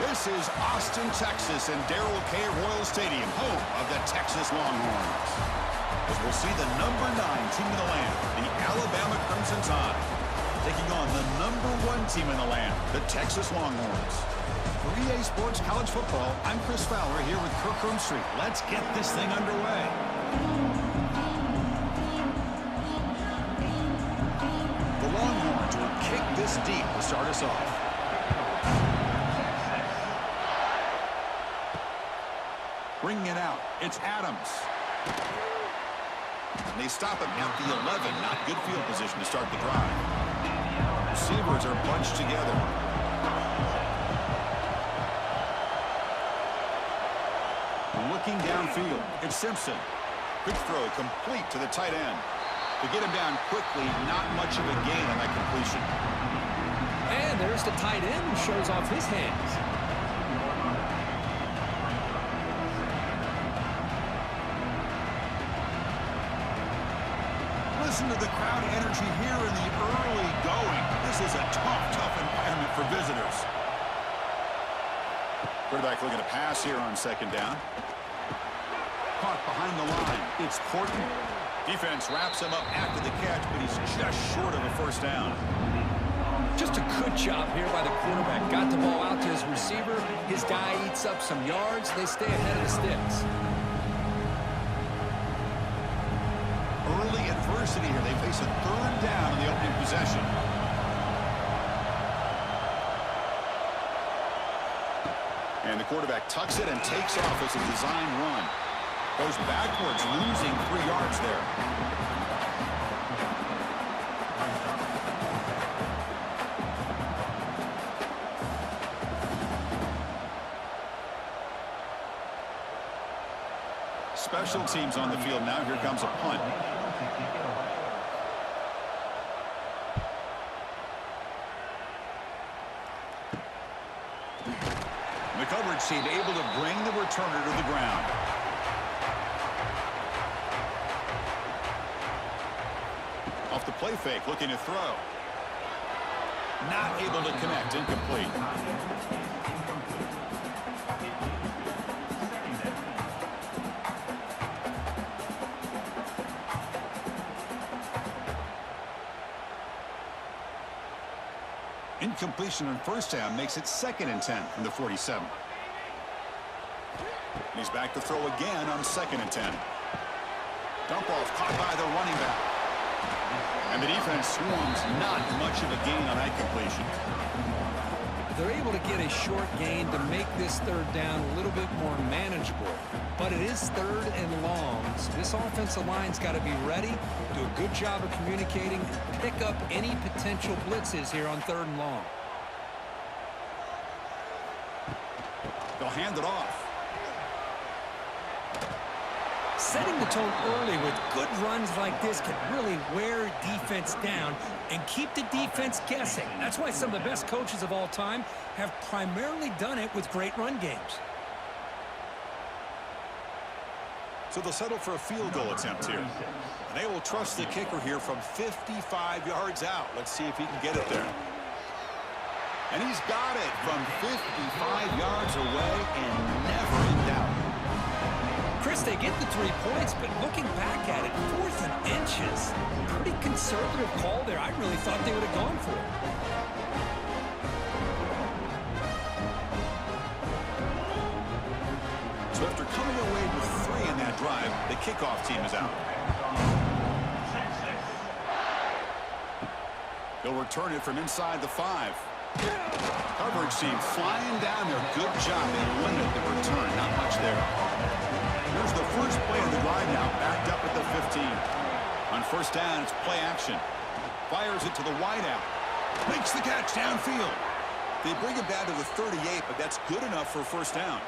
This is Austin, Texas, and Darrell K. Royal Stadium, home of the Texas Longhorns. As we'll see the number 9 team in the land, the Alabama Crimson Tide, taking on the number 1 team in the land, the Texas Longhorns. For EA Sports College Football, I'm Chris Fowler here with Kirk Street. Let's get this thing underway. The Longhorns will kick this deep to start us off. Bringing it out, it's Adams. And they stop him at the 11. Not good field position to start the drive. Receivers are bunched together. Looking downfield, it's Simpson. Quick throw, complete to the tight end. To get him down quickly, not much of a gain on that completion. And there's the tight end who shows off his hands. Listen to the crowd energy here in the early going. This is a tough environment for visitors. Quarterback looking to pass here on second down. Caught behind the line. It's Horton. Defense wraps him up after the catch, but he's just short of a first down. Just a good job here by the quarterback. Got the ball out to his receiver. His guy eats up some yards. They stay ahead of the sticks. Early adversity here. They face a third down in the opening possession. And the quarterback tucks it and takes off as a design run. Goes backwards, losing 3 yards there. Special teams on the field now. Here comes a punt. The coverage team able to bring the returner to the ground. Off the play fake, looking to throw. Not able to connect, incomplete. Incompletion on first down makes it 2nd and 10 from the 47. He's back to throw again on 2nd and 10. Dump off caught by the running back. And the defense swarms, not much of a gain on that completion. They're able to get a short gain to make this third down a little bit more manageable. But it is 3rd and long, so this offensive line's got to be ready, do a good job of communicating, and pick up any potential blitzes here on 3rd and long. They'll hand it off. Setting the tone early with good runs like this can really wear defense down and keep the defense guessing. That's why some of the best coaches of all time have primarily done it with great run games. So they'll settle for a field goal attempt here. And they will trust the kicker here from 55 yards out. Let's see if he can get it there. And he's got it from 55 yards away and never in doubt. Chris, they get the 3 points, but looking back at it, 4th and inches. Pretty conservative call there. I really thought they would have gone for it. So after coming away with 3 in that drive, the kickoff team is out. They'll return it from inside the 5. Coverage team flying down there. Good job. They limit the return. Not much there. Here's the first play of the drive now. Backed up at the 15. On first down, it's play action. Fires it to the wideout. Makes the catch downfield. They bring it down to the 38, but that's good enough for a first down.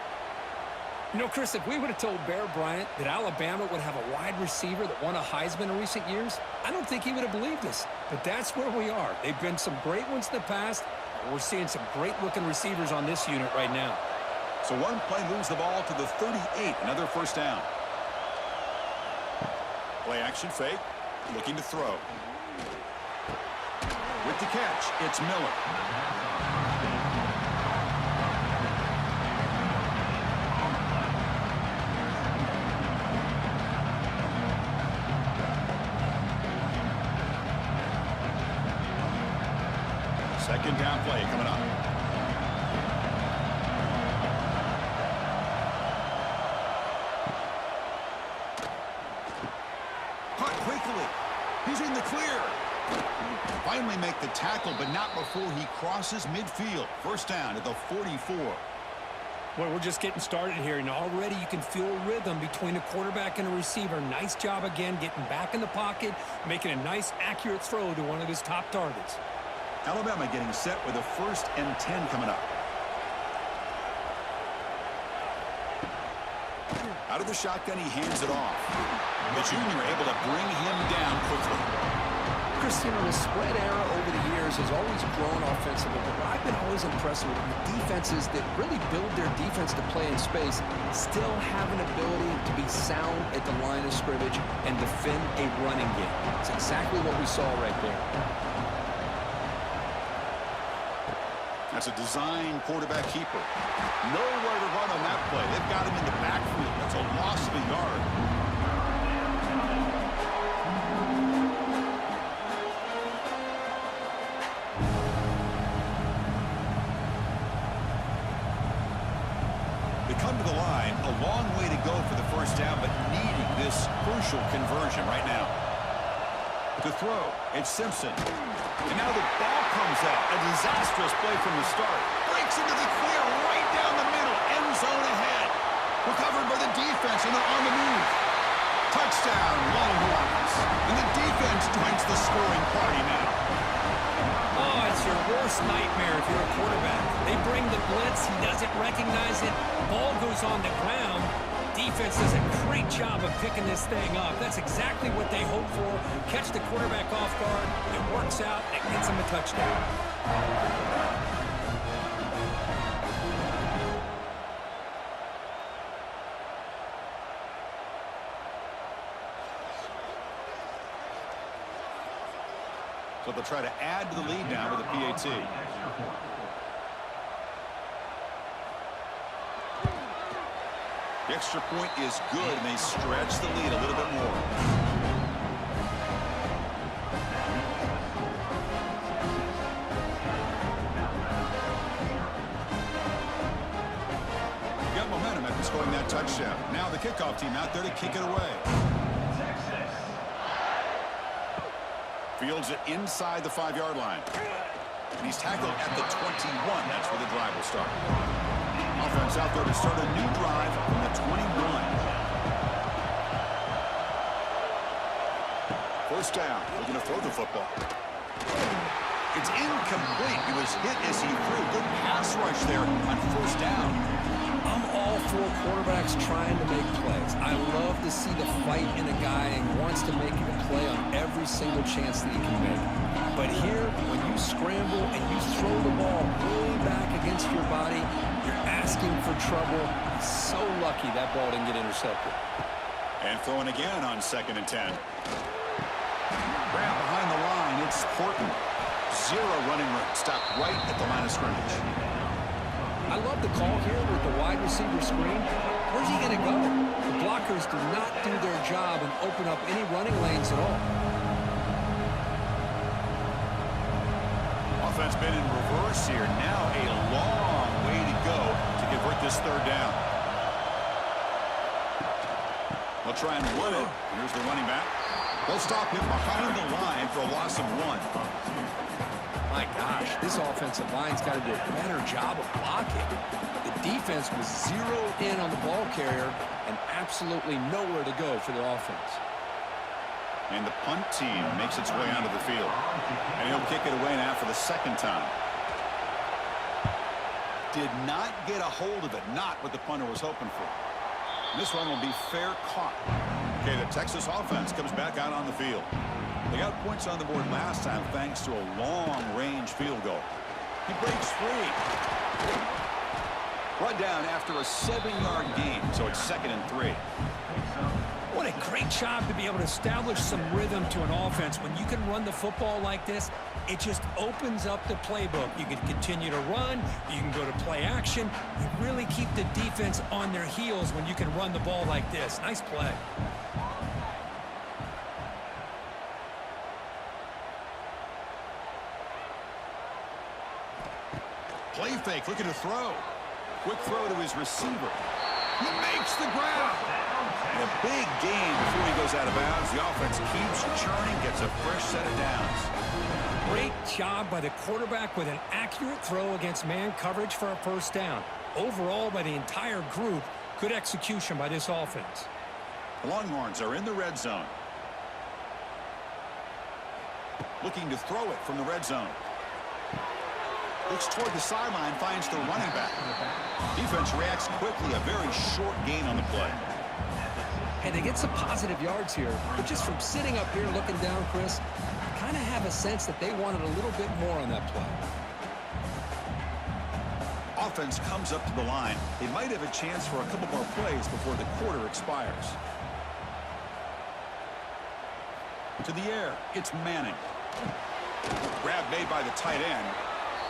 You know, Chris, if we would have told Bear Bryant that Alabama would have a wide receiver that won a Heisman in recent years, I don't think he would have believed us. But that's where we are. They've been some great ones in the past. We're seeing some great-looking receivers on this unit right now. So one play moves the ball to the 38, another first down. Play action fake, looking to throw. With the catch, it's Miller. Second down play coming up. Caught quickly. He's in the clear. Finally make the tackle, but not before he crosses midfield. First down at the 44. Well, we're just getting started here, and already you can feel a rhythm between the quarterback and the receiver. Nice job again getting back in the pocket, making a nice, accurate throw to one of his top targets. Alabama getting set with a 1st and 10 coming up. Out of the shotgun, he hands it off. The junior able to bring him down quickly. Chris, you know, the spread era over the years has always grown offensively, but what I've been always impressed with defenses that really build their defense to play in space still have an ability to be sound at the line of scrimmage and defend a running game. It's exactly what we saw right there. That's a design quarterback keeper. Nowhere to run on that play. They've got him in the backfield. That's a loss of a yard. They come to the line. A long way to go for the first down, but needing this crucial conversion right now. To throw, it's Simpson. And now the ball comes out. A disastrous play from the start. Breaks into the clear right down the middle. End zone ahead. Recovered by the defense, and they're on the move. Touchdown, Longhorns. And the defense joins the scoring party now. Oh, it's your worst nightmare if you're a quarterback. They bring the blitz. He doesn't recognize it. Ball goes on the ground. Defense does a great job of picking this thing up. That's exactly what they hope for. Catch the quarterback off guard. It works out. It gets him a touchdown. So they'll try to add to the lead now with a PAT. The extra point is good, and they stretch the lead a little bit more. Got momentum after scoring that touchdown. Now the kickoff team out there to kick it away. Fields it inside the 5-yard line. And he's tackled at the 21. That's where the drive will start. Offense out there to start a new drive from the 21. First down. Looking to throw the football. It's incomplete. He was hit as he threw. Good pass rush there on first down. I'm all for quarterbacks trying to make plays. I love to see the fight in a guy and wants to make a play on every single chance that he can make. But here, when you scramble and you throw the ball way back against your body, you're asking for trouble. He's so lucky that ball didn't get intercepted. And throwing again on 2nd and 10. Grab behind the line. It's Horton. Zero running room. Stopped right at the line of scrimmage. I love the call here with the wide receiver screen. Where's he going to go? The blockers do not do their job and open up any running lanes at all. Offense been in reverse here. Now a long way to go to convert this third down. They'll try and run it. Here's the running back. They'll stop him behind the line for a loss of 1. My gosh, this offensive line's got to do a better job of blocking. The defense was zeroed in on the ball carrier and absolutely nowhere to go for the offense. And the punt team makes its way onto the field. And he'll kick it away now for the 2nd time. Did not get a hold of it. Not what the punter was hoping for. And this one will be fair caught. Okay, the Texas offense comes back out on the field. They got points on the board last time thanks to a long-range field goal. He breaks free. Brought down after a 7-yard gain, so it's 2nd and 3. What a great job to be able to establish some rhythm to an offense. When you can run the football like this, it just opens up the playbook. You can continue to run. You can go to play action. You really keep the defense on their heels when you can run the ball like this. Nice play. Play fake, looking to throw. Quick throw to his receiver. He makes the grab. And a big gain before he goes out of bounds. The offense keeps churning, gets a fresh set of downs. Great job by the quarterback with an accurate throw against man coverage for a first down. Overall, by the entire group, good execution by this offense. The Longhorns are in the red zone. Looking to throw it from the red zone. Looks toward the sideline, finds the running back. Defense reacts quickly, a very short gain on the play. And they get some positive yards here, but just from sitting up here looking down, Chris, I kind of have a sense that they wanted a little bit more on that play. Offense comes up to the line. They might have a chance for a couple more plays before the quarter expires. To the air, it's Manning. Grab made by the tight end.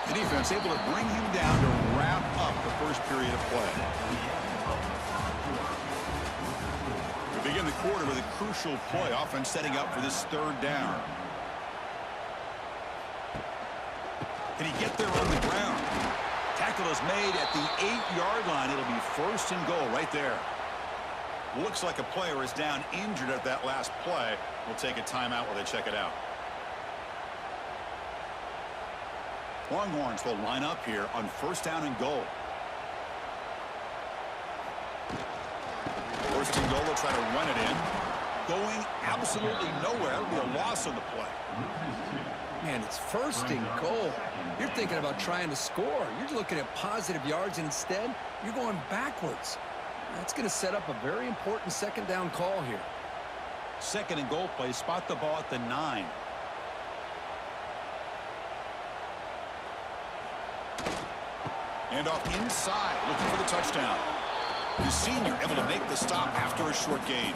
The defense able to bring him down to wrap up the first period of play. We begin the quarter with a crucial play. Offense setting up for this third down. Can he get there on the ground? Tackle is made at the 8-yard line. It'll be first and goal right there. Looks like a player is down injured at that last play. We'll take a timeout while they check it out. Longhorns will line up here on first down and goal. First and goal, they'll try to run it in. Going absolutely nowhere. It'll be a loss on the play. Man, it's first and goal. You're thinking about trying to score. You're looking at positive yards, and instead, you're going backwards. That's going to set up a very important second down call here. Second and goal play. Spot the ball at the 9. And off inside, looking for the touchdown. The senior able to make the stop after a short gain.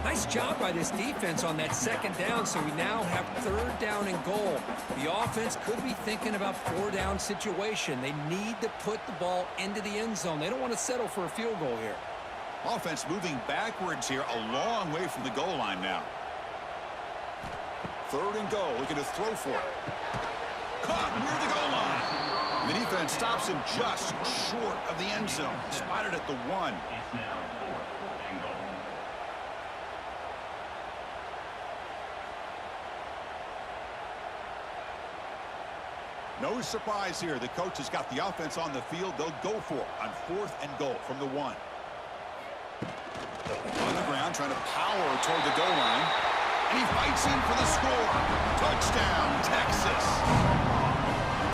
Nice job by this defense on that second down, so we now have third down and goal. The offense could be thinking about 4-down situation. They need to put the ball into the end zone. They don't want to settle for a field goal here. Offense moving backwards here, a long way from the goal line now. Third and goal, looking to throw for it. Caught near the goal line. The defense stops him just short of the end zone. Spotted at the 1. No surprise here. The coach has got the offense on the field. They'll go for it on fourth and goal from the 1. On the ground, trying to power toward the goal line. And he fights in for the score. Touchdown, Texas.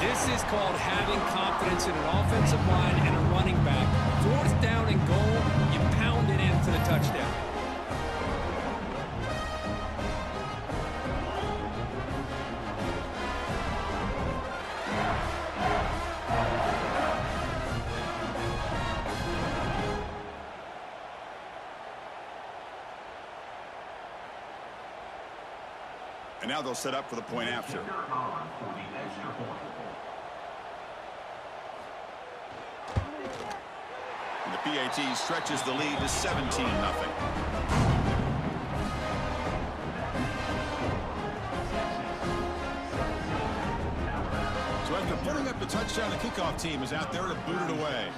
This is called having confidence in an offensive line and a running back. Fourth down and goal, you pound it in for the touchdown. And now they'll set up for the point after. And the PAT stretches the lead to 17-0. So after putting up the touchdown, the kickoff team is out there to boot it away.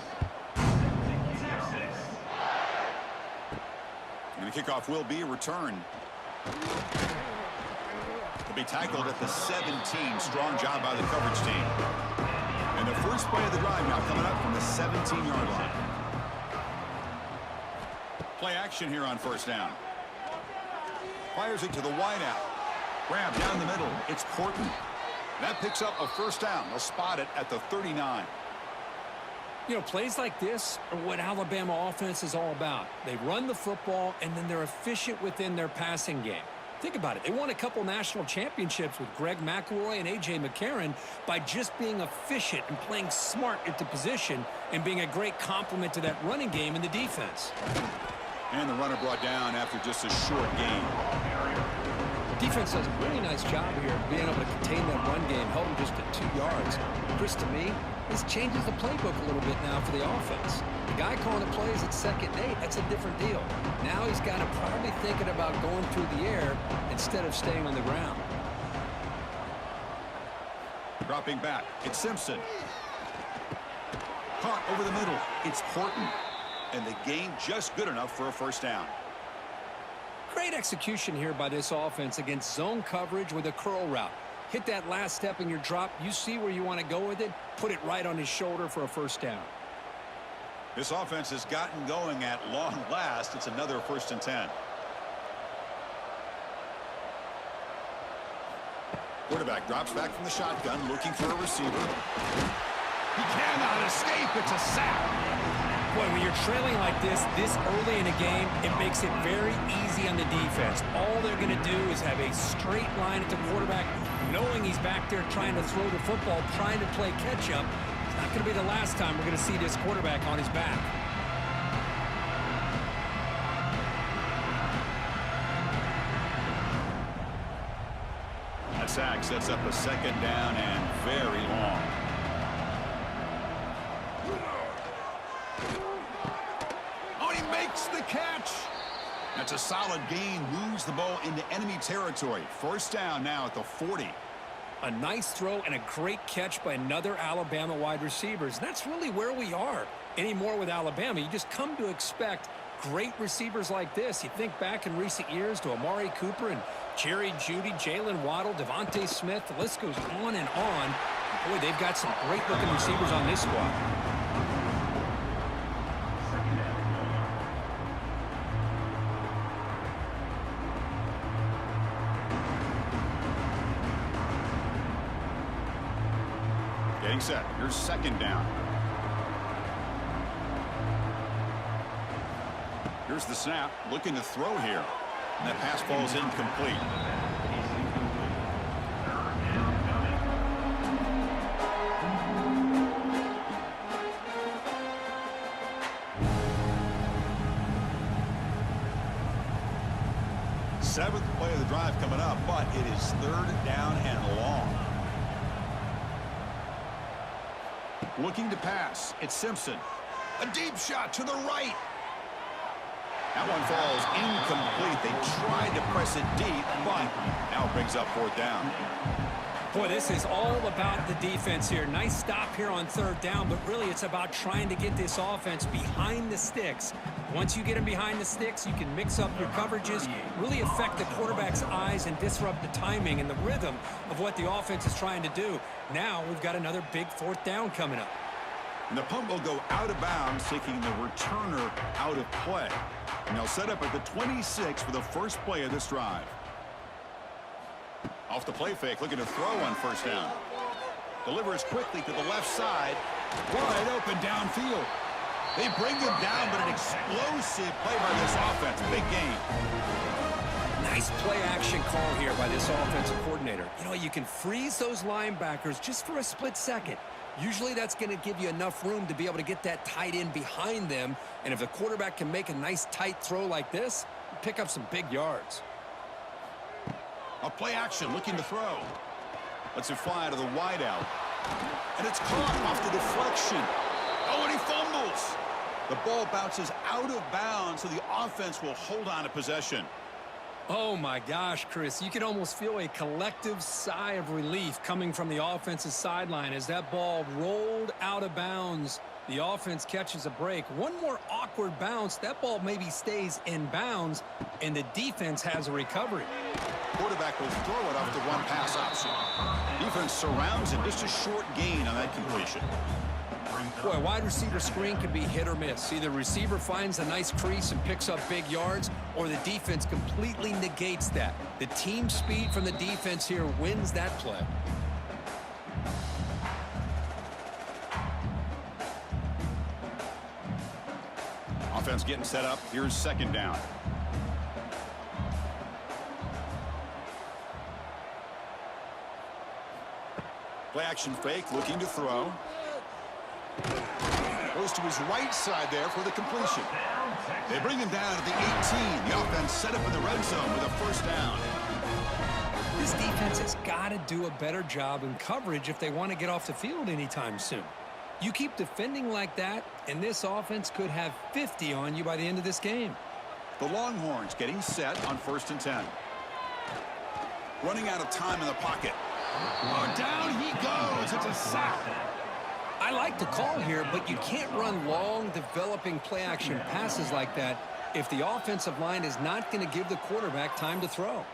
And the kickoff will be returned. Will be tackled at the 17. Strong job by the coverage team. And the first play of the drive now coming up from the 17-yard line. Play action here on first down. Fires it to the wideout. Grab down the middle. It's Horton. That picks up a first down. They'll spot it at the 39. You know, plays like this are what Alabama offense is all about. They run the football, and then they're efficient within their passing game. Think about it. They won a couple national championships with Greg McElroy and A.J. McCarron by just being efficient and playing smart at the position and being a great complement to that running game in the defense. And the runner brought down after just a short gain. Defense does a really nice job here being able to contain that run game, held him just at 2 yards. Chris, to me, this changes the playbook a little bit now for the offense. The guy calling the plays at 2nd and 8, that's a different deal. Now he's got to probably thinking about going through the air instead of staying on the ground. Dropping back, it's Simpson. Caught over the middle. It's Horton. And the gain just good enough for a first down. Great execution here by this offense against zone coverage with a curl route. Hit that last step in your drop. You see where you want to go with it. Put it right on his shoulder for a first down. This offense has gotten going at long last. It's another 1st and 10. Quarterback drops back from the shotgun, looking for a receiver. He cannot escape. It's a sack. Boy, when you're trailing like this early in a game, it makes it very easy on the defense. All they're going to do is have a straight line at the quarterback, knowing he's back there trying to throw the football, trying to play catch-up. It's not going to be the last time we're going to see this quarterback on his back. That sack sets up a 2nd down and very long. Makes the catch. That's a solid gain. Moves the ball into enemy territory. First down now at the 40. A nice throw and a great catch by another Alabama wide receiver. That's really where we are anymore with Alabama. You just come to expect great receivers like this. You think back in recent years to Amari Cooper and Jerry Jeudy, Jalen Waddle, Devontae Smith. The list goes on and on. Boy, they've got some great-looking receivers on this squad. Getting set. Here's 2nd down. Here's the snap. Looking to throw here. And that pass falls incomplete. Seventh play of the drive coming up, but it is 3rd down and long. Looking to pass. It's Simpson. A deep shot to the right. That one falls incomplete. They tried to press it deep, but now it brings up 4th down. Boy, this is all about the defense here. Nice stop here on 3rd down, but really it's about trying to get this offense behind the sticks. Once you get them behind the sticks, you can mix up your coverages, really affect the quarterback's eyes and disrupt the timing and the rhythm of what the offense is trying to do. Now we've got another big 4th down coming up. And the punt will go out of bounds, taking the returner out of play. And they'll set up at the 26 for the first play of this drive. Off the play fake, looking to throw on 1st down. Delivers quickly to the left side. Wide open downfield. They bring him down, but an explosive play by this offense. Big gain. Nice play action call here by this offensive coordinator. You know, you can freeze those linebackers just for a split second. Usually that's going to give you enough room to be able to get that tight end behind them. And if the quarterback can make a nice tight throw like this, pick up some big yards. A play action looking to throw. Lets it fly to the wideout. And it's caught off the deflection. Oh, and he fumbles. The ball bounces out of bounds, so the offense will hold on to possession. Oh, my gosh, Chris. You can almost feel a collective sigh of relief coming from the offensive sideline as that ball rolled out of bounds. The offense catches a break. One more awkward bounce. That ball maybe stays in bounds, and the defense has a recovery. Quarterback will throw it off the one pass option. Defense surrounds him. Just a short gain on that completion. Boy, a wide receiver screen can be hit or miss. Either receiver finds a nice crease and picks up big yards, or the defense completely negates that. The team speed from the defense here wins that play. Offense getting set up. Here's 2nd down. Play action fake, looking to throw. Goes to his right side there for the completion. They bring him down at the 18. The offense set up in the red zone with a 1st down. This defense has got to do a better job in coverage if they want to get off the field anytime soon. You keep defending like that, and this offense could have 50 on you by the end of this game. The Longhorns getting set on 1st and 10. Running out of time in the pocket. Oh, down he goes. It's a sack. I like the call here, but you can't run long, developing play-action passes like that if the offensive line is not going to give the quarterback time to throw.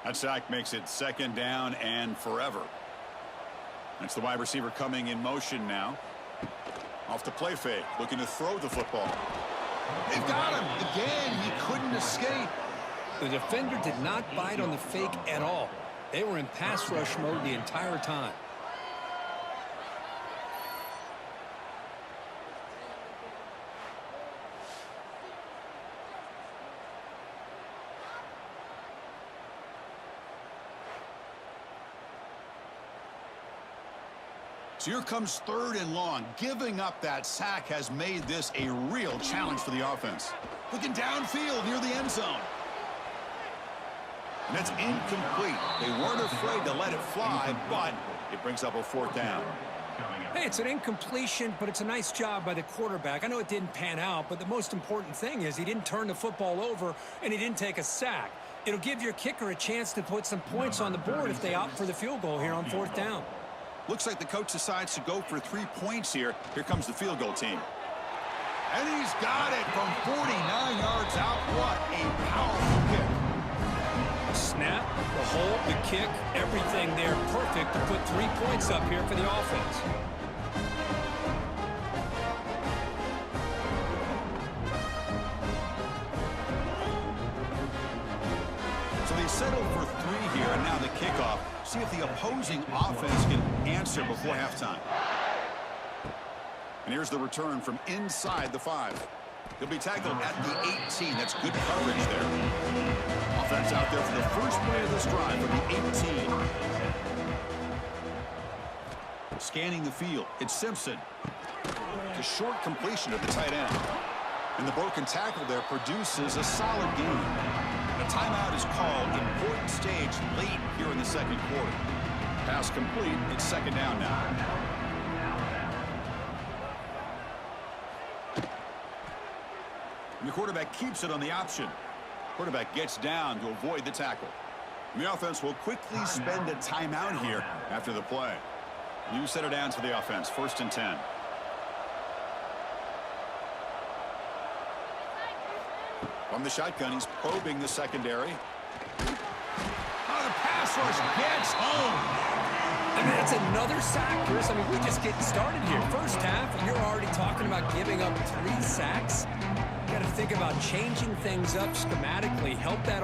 That sack makes it 2nd down and forever. That's the wide receiver coming in motion now. Off the play fake, looking to throw the football. They've got him. Again, he couldn't escape. The defender did not bite on the fake at all. They were in pass rush mode the entire time. So here comes 3rd and long. Giving up that sack has made this a real challenge for the offense. Looking downfield near the end zone. And it's incomplete. They weren't afraid to let it fly, but it brings up a 4th down. Hey, it's an incompletion, but it's a nice job by the quarterback. I know it didn't pan out, but the most important thing is he didn't turn the football over and he didn't take a sack. It'll give your kicker a chance to put some points on the board if they opt for the field goal here on 4th down. Looks like the coach decides to go for 3 points here. Here comes the field goal team. And he's got it from 49 yards out. What a powerful kick. Snap, the hold, the kick, everything there perfect to put 3 points up here for the offense. So they settle for 3 here, and now the kickoff. See if the opposing offense can answer before halftime. And here's the return from inside the 5. He'll be tackled at the 18. That's good coverage there. Offense out there for the first play of this drive from the 18. Scanning the field. It's Simpson. A short completion at the tight end. And the broken tackle there produces a solid gain. A timeout is called. Important stage late here in the 2nd quarter. Pass complete. It's 2nd down now. And the quarterback keeps it on the option. Quarterback gets down to avoid the tackle. And the offense will quickly spend a timeout here after the play. New set of downs for the offense. 1st and 10. From the shotgun, he's probing the secondary. Oh, the pass rush gets home. I mean, that's another sack, Chris. I mean, we're just getting started here. First half, and you're already talking about giving up 3 sacks. You got to think about changing things up schematically. Help that.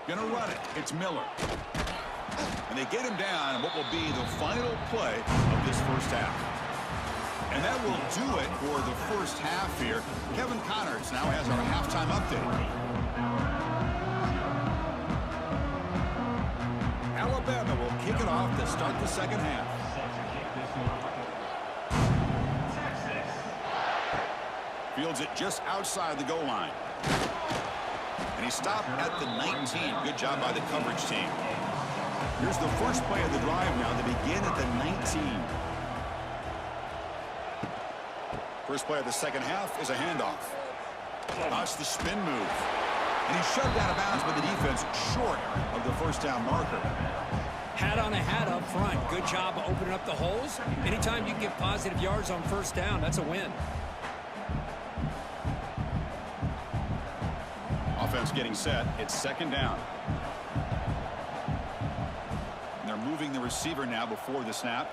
Gonna run it. It's Miller. And they get him down in what will be the final play of this first half. And that will do it for the first half here. Kevin Connors now has our halftime update. Alabama will kick it off to start the 2nd half. Fields it just outside the goal line. And he stopped at the 19. Good job by the coverage team. Here's the first play of the drive now. They begin at the 19. First play of the 2nd half is a handoff. That's the spin move. And he's shoved out of bounds by the defense short of the 1st down marker. Hat on a hat up front. Good job opening up the holes. Anytime you can get positive yards on 1st down, that's a win. Offense getting set. It's 2nd down. And they're moving the receiver now before the snap.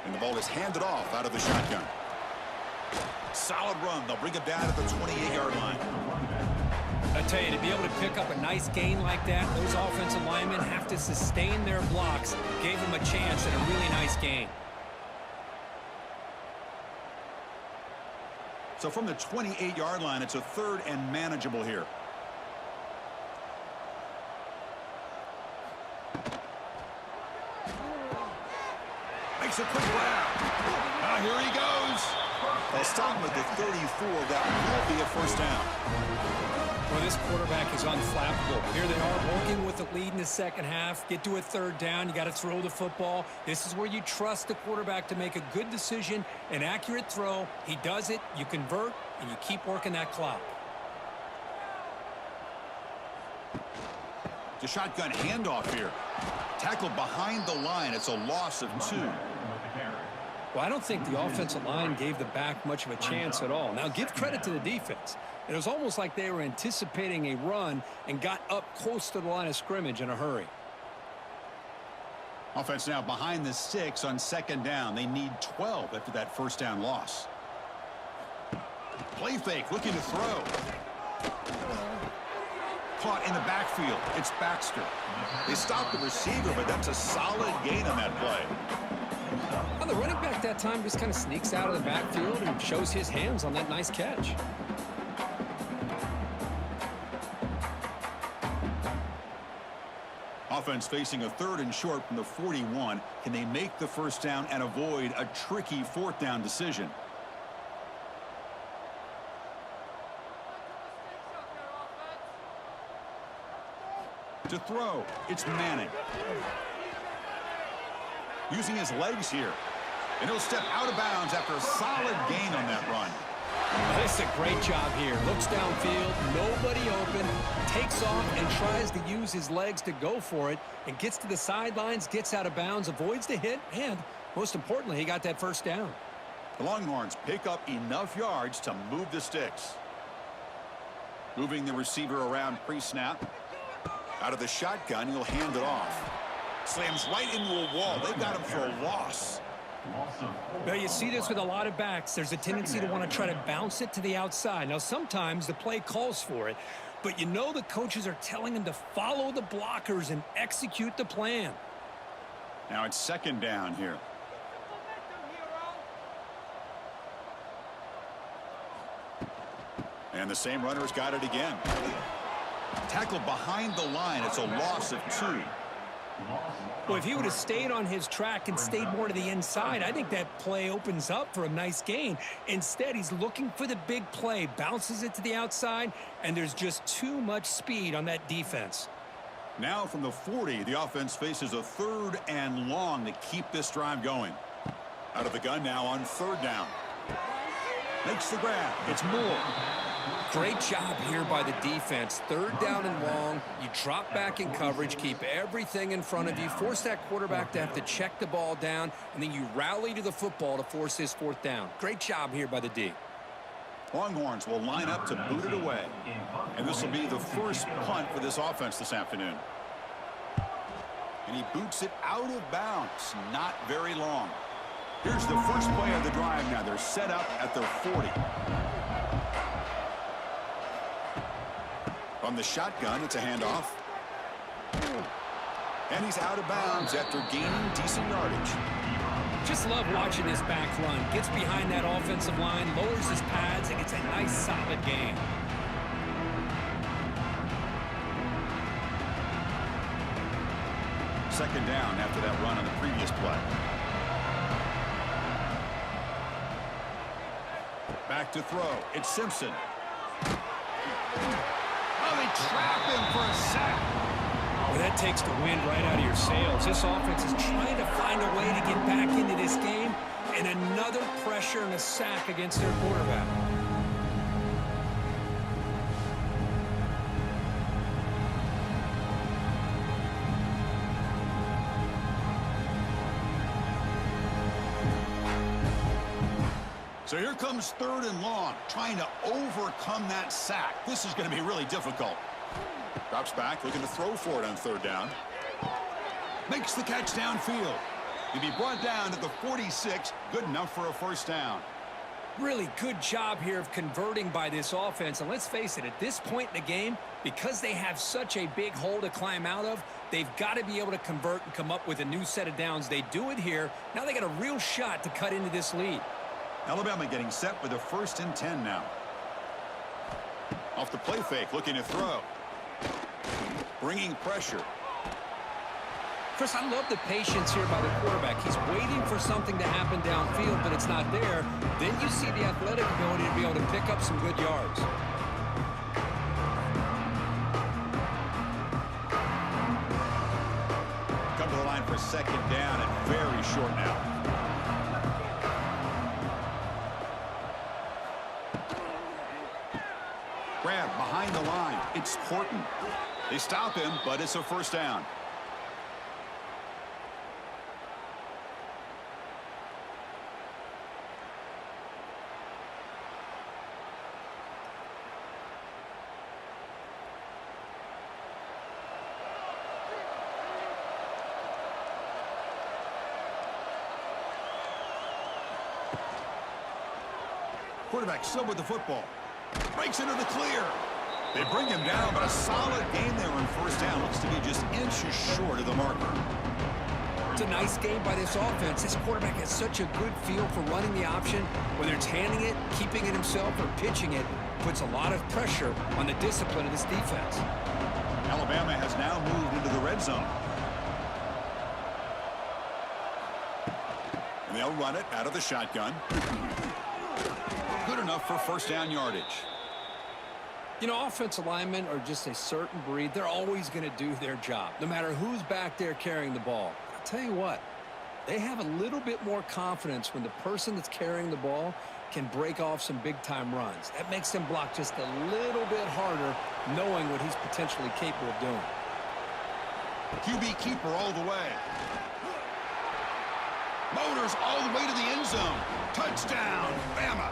And the ball is handed off out of the shotgun. Solid run. They'll bring it down at the 28-yard line. I tell you, to be able to pick up a nice gain like that, those offensive linemen have to sustain their blocks. Gave them a chance at a really nice gain. So from the 28-yard line, it's a 3rd and manageable here. Makes a quick grab. Now here he goes. They'll stop him at the 34. That will be a first down. Well, this quarterback is unflappable. Here they are working with the lead in the second half. Get to a third down. You got to throw the football. This is where you trust the quarterback to make a good decision, an accurate throw. He does it, you convert, and you keep working that clock. The shotgun handoff here. Tackled behind the line. It's a loss of 2. Well, I don't think the offensive line gave the back much of a chance at all. Now, give credit to the defense. It was almost like they were anticipating a run and got up close to the line of scrimmage in a hurry. Offense now behind the 6 on second down. They need 12 after that first down loss. Play fake, looking to throw. Caught in the backfield. It's Baxter. They stopped the receiver, but that's a solid gain on that play. Well, the running back that time just kind of sneaks out of the backfield and shows his hands on that nice catch. Offense facing a 3rd and short from the 41. Can they make the first down and avoid a tricky 4th down decision? To throw, it's Manning. Using his legs here. And he'll step out of bounds after a solid gain on that run. This is a great job here. Looks downfield, nobody open, takes off and tries to use his legs to go for it, and gets to the sidelines, gets out of bounds, avoids the hit, and most importantly, he got that first down. The Longhorns pick up enough yards to move the sticks. Moving the receiver around pre-snap. Out of the shotgun, he'll hand it off. Slams right into a wall. They've got him for a loss. Well, you see this with a lot of backs. There's a tendency to want to try to bounce it to the outside. Now, sometimes the play calls for it, but you know the coaches are telling them to follow the blockers and execute the plan. Now it's second down here. And the same runner's got it again. Tackled behind the line. It's a loss of 2. Well, if he would have stayed on his track and stayed more to the inside, I think that play opens up for a nice gain. Instead, he's looking for the big play, bounces it to the outside, and there's just too much speed on that defense. Now from the 40, the offense faces a 3rd and long to keep this drive going. Out of the gun now on 3rd down. Makes the grab. It's Moore. Great job here by the defense. 3rd down and long. You drop back in coverage, keep everything in front of you, force that quarterback to have to check the ball down, and then you rally to the football to force this 4th down. Great job here by the D. Longhorns will line up to boot it away. And this will be the first punt for this offense this afternoon. And he boots it out of bounds. Not very long. Here's the first play of the drive now. They're set up at their 40. From the shotgun, it's a handoff. And he's out of bounds after gaining decent yardage. Just love watching this back run. Gets behind that offensive line, lowers his pads, and gets a nice solid gain. Second down after that run on the previous play. Back to throw. It's Simpson. Oh, they trap him for a sack. Well, that takes the wind right out of your sails. This offense is trying to find a way to get back into this game, and another pressure and a sack against their quarterback. So here comes 3rd and long, trying to overcome that sack. This is going to be really difficult. Drops back, looking to throw for it on 3rd down. Makes the catch downfield. He'll be brought down to the 46, good enough for a first down. Really good job here of converting by this offense. And let's face it, at this point in the game, because they have such a big hole to climb out of, they've got to be able to convert and come up with a new set of downs. They do it here. Now they got a real shot to cut into this lead. Alabama getting set with a 1st and 10 now. Off the play fake, looking to throw. Bringing pressure. Chris, I love the patience here by the quarterback. He's waiting for something to happen downfield, but it's not there. Then you see the athletic ability to be able to pick up some good yards. Come to the line for second down and very short now. Grab behind the line. It's Horton. They stop him, but it's a first down. Quarterback still with the football. Breaks into the clear. They bring him down, but a solid gain there on first down. Looks to be just inches short of the marker. It's a nice game by this offense. This quarterback has such a good feel for running the option. Whether it's handing it, keeping it himself, or pitching it, puts a lot of pressure on the discipline of this defense. Alabama has now moved into the red zone. And they'll run it out of the shotgun. Good enough for first down yardage. You know, offensive linemen are just a certain breed. They're always going to do their job, no matter who's back there carrying the ball. I'll tell you what, they have a little bit more confidence when the person that's carrying the ball can break off some big-time runs. That makes them block just a little bit harder, knowing what he's potentially capable of doing. QB keeper all the way. Motors all the way to the end zone. Touchdown, Bama.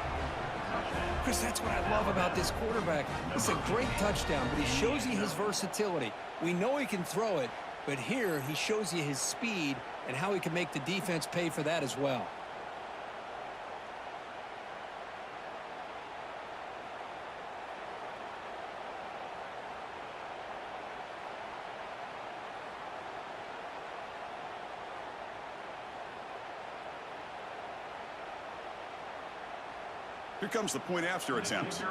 Chris, that's what I love about this quarterback. It's a great touchdown, but he shows you his versatility. We know he can throw it, but here he shows you his speed and how he can make the defense pay for that as well. Here comes the point after attempt.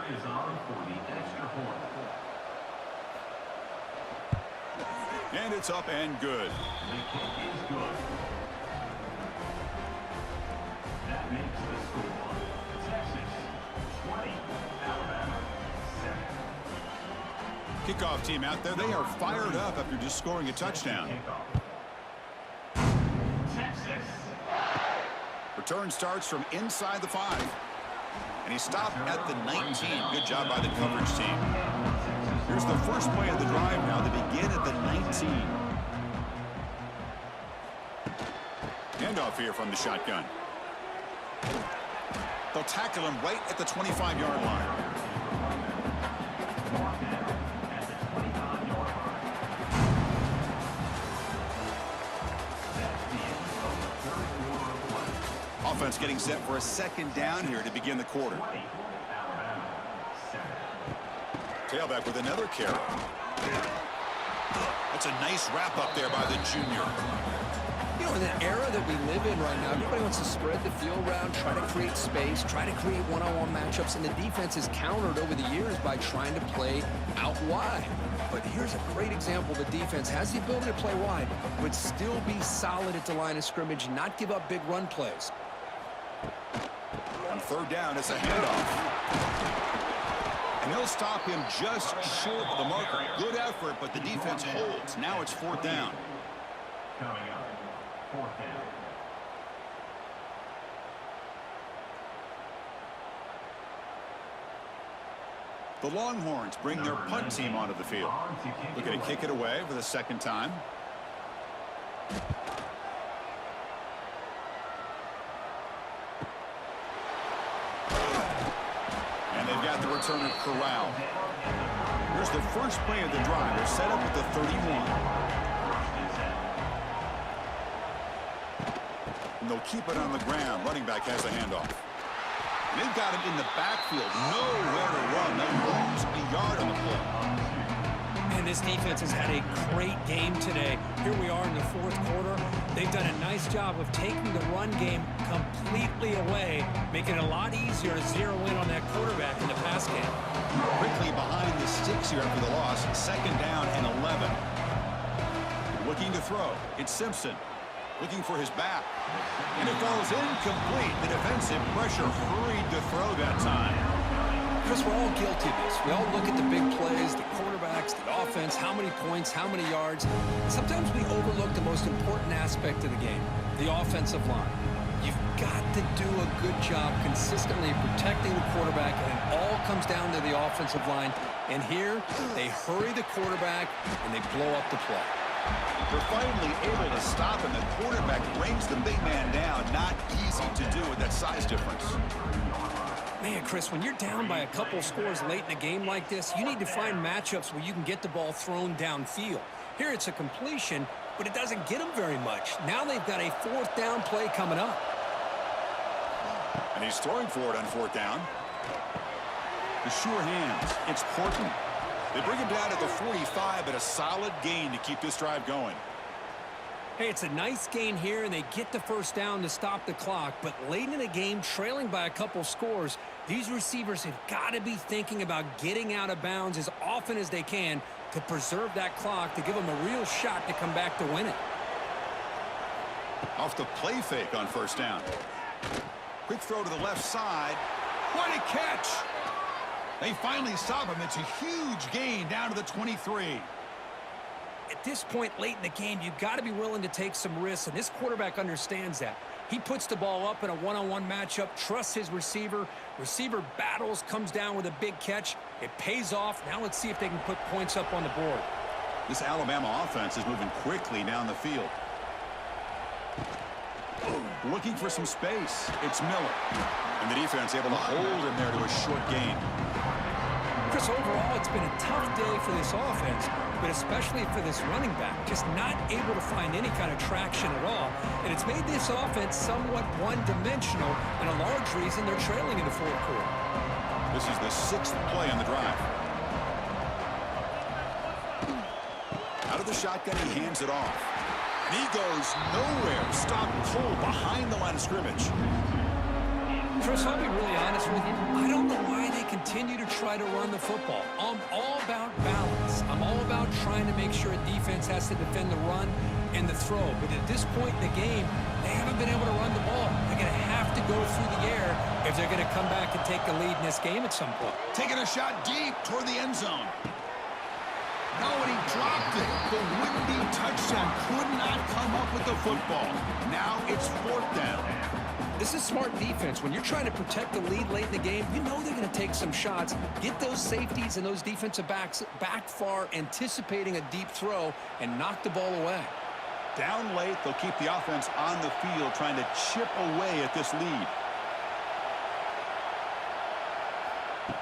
And it's up and good. That makes the score Texas 20, Alabama 7. Kickoff team out there. They are fired up after just scoring a touchdown. Texas. Return starts from inside the 5. And he stopped at the 19. Good job by the coverage team. Here's the first play of the drive now. They begin at the 19. Handoff here from the shotgun. They'll tackle him right at the 25-yard line. Offense getting set for a second down here to begin the quarter. Tailback with another carry. That's a nice wrap up there by the junior. You know, in the era that we live in right now, everybody wants to spread the field around, try to create space, try to create one-on-one matchups, and the defense is countered over the years by trying to play out wide. But here's a great example. The defense has the ability to play wide, but still be solid at the line of scrimmage and not give up big run plays. On third down, it's a handoff. And they'll stop him just short of the marker. Good effort, but the defense holds. Now it's fourth down. Coming up, fourth down. The Longhorns bring their punt team onto the field. Looking to kick it away for the second time. And they've got the returner corralled. Here's the first play of the drive. They're set up at the 31. And they'll keep it on the ground. Running back has a handoff. And they've got him in the backfield. Nowhere to run. They'll lose a yard on the play. And this defense has had a great game today. Here we are in the fourth quarter. They've done a nice job of taking the run game completely away, making it a lot easier to zero in on that quarterback in the pass game. Quickly behind the sticks here after the loss. Second down and 11. Looking to throw. It's Simpson looking for his back. And it falls incomplete. The defensive pressure hurried to throw that time. Chris, we're all guilty of this. We all look at the big plays, the quarterbacks, the offense, how many points, how many yards. Sometimes we overlook the most important aspect of the game, the offensive line. You've got to do a good job consistently protecting the quarterback, and it all comes down to the offensive line. And here, they hurry the quarterback, and they blow up the play. They're finally able to stop him. The quarterback brings the big man down. Not easy to do with that size difference. Man, Chris, when you're down by a couple scores late in a game like this, you need to find matchups where you can get the ball thrown downfield. Here it's a completion, but it doesn't get them very much. Now they've got a fourth down play coming up. And he's throwing for it on fourth down. The sure hands. It's Horton. They bring him down at the 45, but a solid gain to keep this drive going. Hey, it's a nice gain here, and they get the first down to stop the clock. But late in the game, trailing by a couple scores, these receivers have got to be thinking about getting out of bounds as often as they can to preserve that clock, to give them a real shot to come back to win it. Off the play fake on first down. Quick throw to the left side. What a catch! They finally stop him. It's a huge gain down to the 23. At this point late in the game, you've got to be willing to take some risks, and this quarterback understands that. He puts the ball up in a one-on-one matchup, trusts his receiver. Receiver battles, comes down with a big catch. It pays off. Now let's see if they can put points up on the board. This Alabama offense is moving quickly down the field. Looking for some space. It's Miller. And the defense able to hold him there to a short gain. Chris, overall, it's been a tough day for this offense, but especially for this running back, just not able to find any kind of traction at all. And it's made this offense somewhat one-dimensional, and a large reason they're trailing in the fourth quarter. This is the 6th play on the drive. Out of the shotgun, he hands it off. And he goes nowhere. Stopped cold behind the line of scrimmage. Chris, I'll be really honest with you. I don't know why they continue to try to run the football. I'm all about balance. I'm all about trying to make sure a defense has to defend the run and the throw. But at this point in the game, they haven't been able to run the ball. They're going to have to go through the air if they're going to come back and take the lead in this game at some point. Taking a shot deep toward the end zone. No, and he dropped it. The would-be touchdown could not come up with the football. Now it's fourth down. This is smart defense. When you're trying to protect the lead late in the game, you know they're going to take some shots, get those safeties and those defensive backs back far, anticipating a deep throw, and knock the ball away. Down late, they'll keep the offense on the field, trying to chip away at this lead.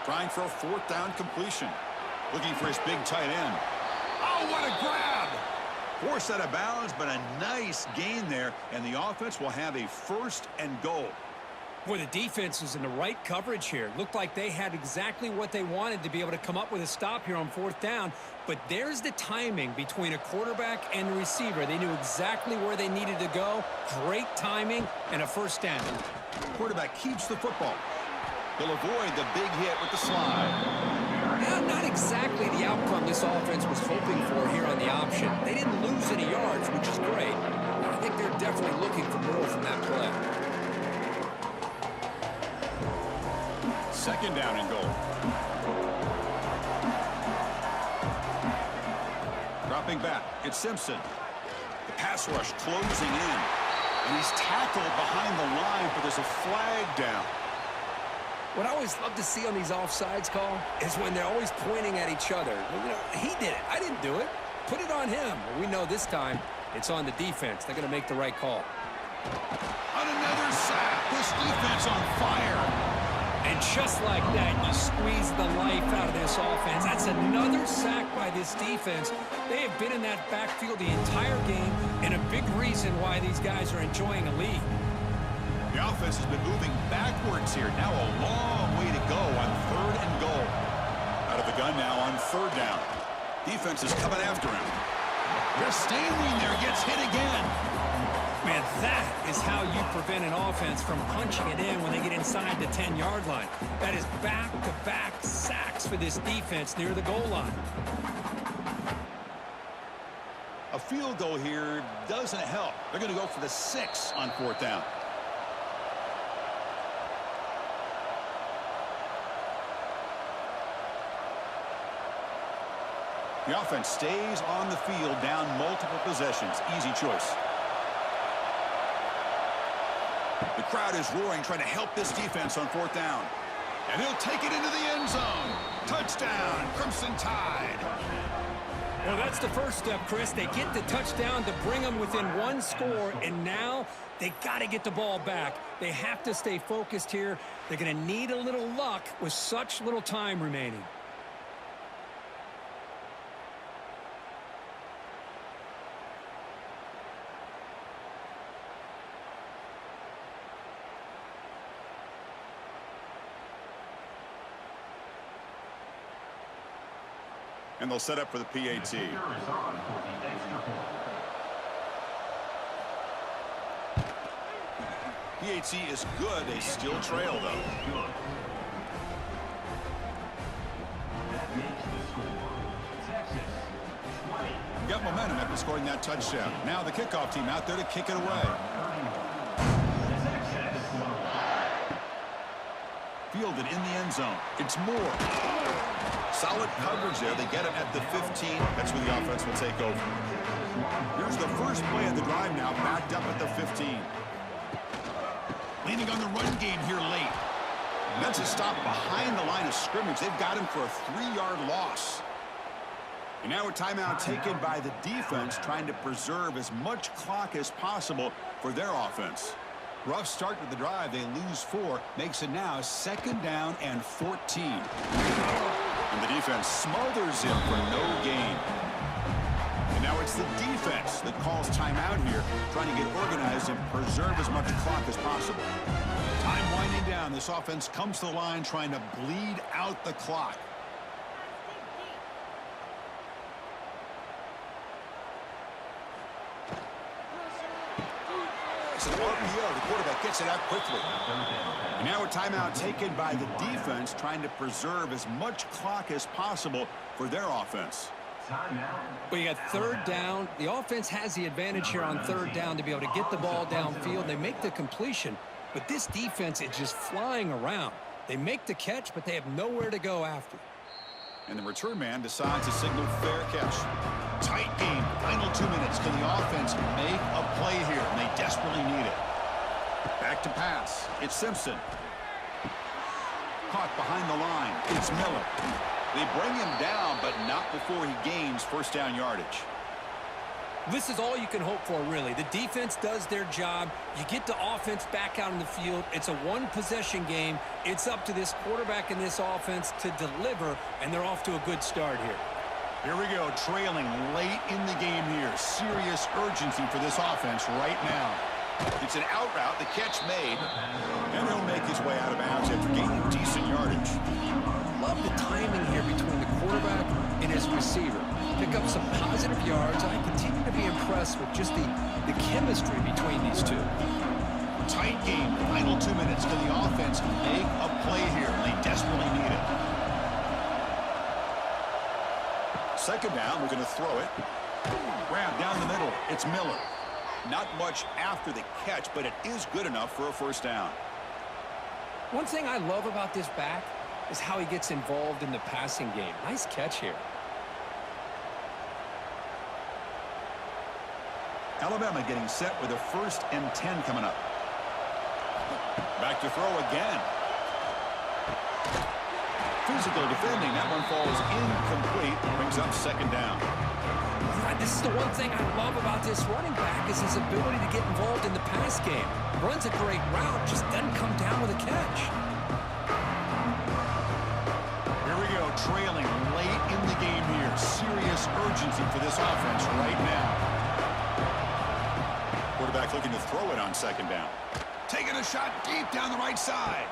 Trying for a fourth down completion. Looking for his big tight end. Oh, what a grab! Forced out of bounds, but a nice gain there, and the offense will have a first and goal. Boy, the defense was in the right coverage here. Looked like they had exactly what they wanted to be able to come up with a stop here on fourth down. But there's the timing between a quarterback and the receiver. They knew exactly where they needed to go. Great timing and a first down. Quarterback keeps the football. They'll avoid the big hit with the slide. Yeah, not exactly the outcome this offense was hoping for here on the option. They didn't lose any yards, which is great. I think they're definitely looking for more from that play. Second down and goal. Dropping back, it's Simpson. The pass rush closing in. And he's tackled behind the line, but there's a flag down. What I always love to see on these offsides call is when they're always pointing at each other. Well, you know, he did it. I didn't do it. Put it on him. Well, we know this time it's on the defense. They're going to make the right call. On another sack. This defense on fire. And just like that, you squeeze the life out of this offense. That's another sack by this defense. They have been in that backfield the entire game, and a big reason why these guys are enjoying a lead. The offense has been moving backwards here. Now a long way to go on third and goal. Out of the gun now on third down. Defense is coming after him. Just standing there, gets hit again. Man, that is how you prevent an offense from punching it in when they get inside the 10-yard line. That is back-to-back sacks for this defense near the goal line. A field goal here doesn't help. They're going to go for the 6 on 4th down. The offense stays on the field, down multiple possessions. Easy choice. The crowd is roaring, trying to help this defense on 4th down. And he'll take it into the end zone. Touchdown, Crimson Tide. Well, that's the first step, Chris. They get the touchdown to bring them within 1 score, and now they got to get the ball back. They have to stay focused here. They're going to need a little luck with such little time remaining. And they'll set up for the PAT. PAT is good. They still trail, though. Got momentum after scoring that touchdown. Now the kickoff team out there to kick it away. Fielded in the end zone. It's Moore. Solid coverage there. They get him at the 15. That's where the offense will take over. Here's the first play of the drive now, backed up at the 15. Leaning on the run game here late. That's a stop behind the line of scrimmage. They've got him for a 3-yard loss. And now a timeout taken by the defense, trying to preserve as much clock as possible for their offense. Rough start to the drive. They lose 4. Makes it now 2nd down and 14. And the defense smothers him for no gain. And now it's the defense that calls timeout here, trying to get organized and preserve as much clock as possible. Time winding down. This offense comes to the line trying to bleed out the clock. It's an RPO. The quarterback gets it out quickly. And now a timeout taken by the defense, trying to preserve as much clock as possible for their offense. Well, you got 3rd down. The offense has the advantage here on 3rd down to be able to get the ball downfield. They make the completion, but this defense is just flying around. They make the catch, but they have nowhere to go after. And the return man decides to signal fair catch. Tight game. Final 2 minutes. Can the offense make a play here? And they desperately need it. Back to pass. It's Simpson. Caught behind the line. It's Miller. They bring him down, but not before he gains 1st down yardage. This is all you can hope for, really. The defense does their job. You get the offense back out in the field. It's a 1-possession game. It's up to this quarterback and this offense to deliver, and they're off to a good start here. Here we go, trailing late in the game here. Serious urgency for this offense right now. It's an out route, the catch made, and he'll make his way out of bounds after gaining decent yardage. Love the timing here between the quarterback and his receiver. Pick up some positive yards. I continue to be impressed with just the chemistry between these two. Tight game, final 2 minutes. Can the offense make a play here? They desperately need it. 2nd down, we're going to throw it. Grab down the middle. It's Miller. Not much after the catch, but it is good enough for a 1st down. One thing I love about this back is how he gets involved in the passing game. Nice catch here. Alabama getting set with a 1st and 10 coming up. Back to throw again. Physical defending. That one falls incomplete. Brings up 2nd down. This is the one thing I love about this running back is his ability to get involved in the pass game. Runs a great route, just doesn't come down with a catch. Here we go, trailing late in the game here. Serious urgency for this offense right now. Quarterback looking to throw it on 2nd down. Taking a shot deep down the right side.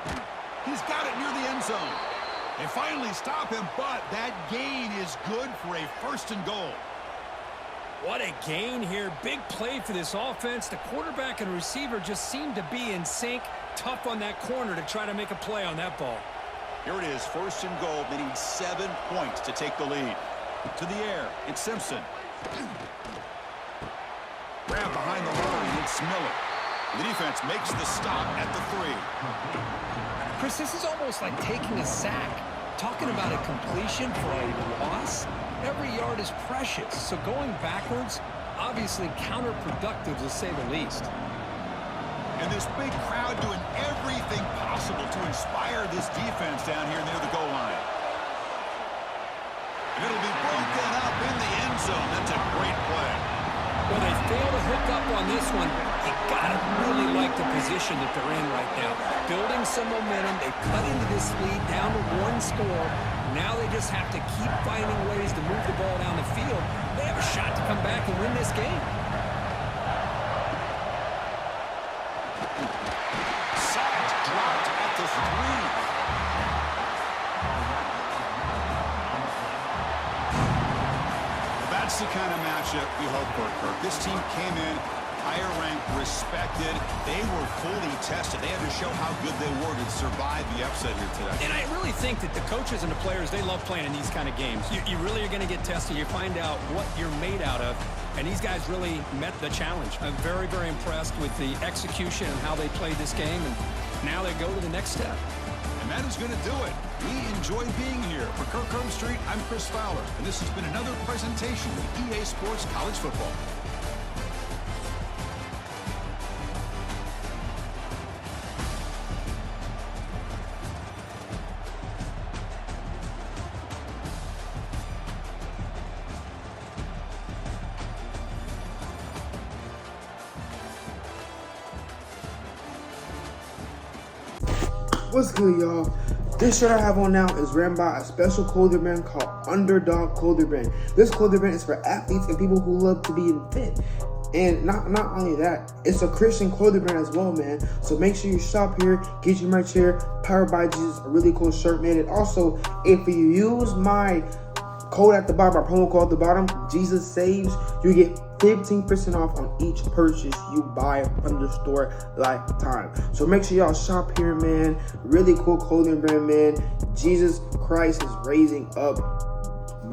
He's got it near the end zone. They finally stop him, but that gain is good for a 1st and goal. What a gain here. Big play for this offense. The quarterback and receiver just seem to be in sync. Tough on that corner to try to make a play on that ball. Here it is, 1st and goal. They need 7 points to take the lead. To the air, it's Simpson. grab behind the line. It's Miller. The defense makes the stop at the 3. Chris, this is almost like taking a sack. Talking about a completion for a loss, every yard is precious. So going backwards, obviously counterproductive to say the least. And this big crowd doing everything possible to inspire this defense down here near the goal line. And it'll be broken up in the end zone. That's a great play. Well, they fail to hook up on this one. You gotta really like the position that they're in right now. Building some momentum. They cut into this lead down to 1 score. Now they just have to keep finding ways to move the ball down the field. They have a shot to come back and win this game. Sacked, dropped at the 3. That's the kind of matchup we hope for, Kirk. This team came in higher ranked, respected. They were fully tested. They had to show how good they were to survive the upset here today. And I really think that the coaches and the players, they love playing in these kind of games. You really are going to get tested. You find out what you're made out of. And these guys really met the challenge. I'm very, very impressed with the execution and how they played this game. And now they go to the next step. And that is going to do it. We enjoyed being here. For Kirk Herbstreit, I'm Chris Fowler, and this has been another presentation of EA Sports College Football. What's good, y'all? This shirt I have on now is ran by a special clothing brand called Underdog Clothing Brand. This clothing brand is for athletes and people who love to be in fit. And not only that, it's a Christian clothing brand as well, man. So make sure you shop here, get your merch here. Powered by Jesus, a really cool shirt, man. And also, if you use my code at the bottom, our promo code at the bottom, Jesus Saves, you get 15% off on each purchase you buy from the store lifetime. So make sure y'all shop here, man. Really cool clothing brand, man. Jesus Christ is raising up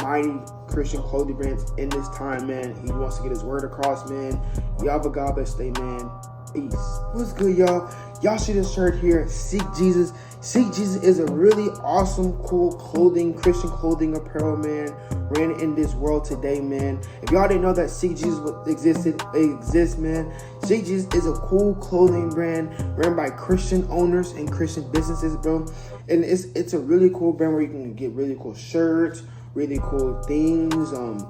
mighty Christian clothing brands in this time, man. He wants to get his word across, man. Y'all have a God bless day, man. Peace. What's good, y'all? Y'all see this shirt here, Seek Jesus. Seek Jesus is a really awesome, cool clothing, Christian clothing apparel, man, ran in this world today, man. If y'all didn't know that Seek Jesus exists, man. Seek Jesus is a cool clothing brand ran by Christian owners and Christian businesses, bro. And it's a really cool brand where you can get really cool shirts, really cool things.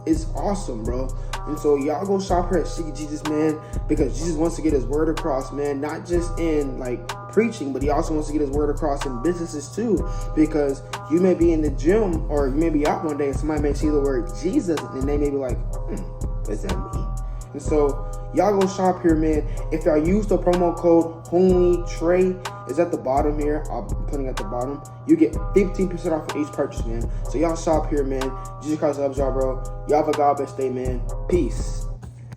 It's awesome, bro. And so y'all go shop here at Seek Jesus, man, because Jesus wants to get his word across, man, not just in like preaching, but he also wants to get his word across in businesses too, because you may be in the gym or you may be out one day and somebody may see the word Jesus and they may be like, what does that mean? And so y'all go shop here, man. If y'all use the promo code HOMIETRAY, is at the bottom here. I'm putting it at the bottom. You get 15% off of each purchase, man. So y'all shop here, man. Jesus Christ loves y'all, bro. Y'all have a God bless day, man. Peace.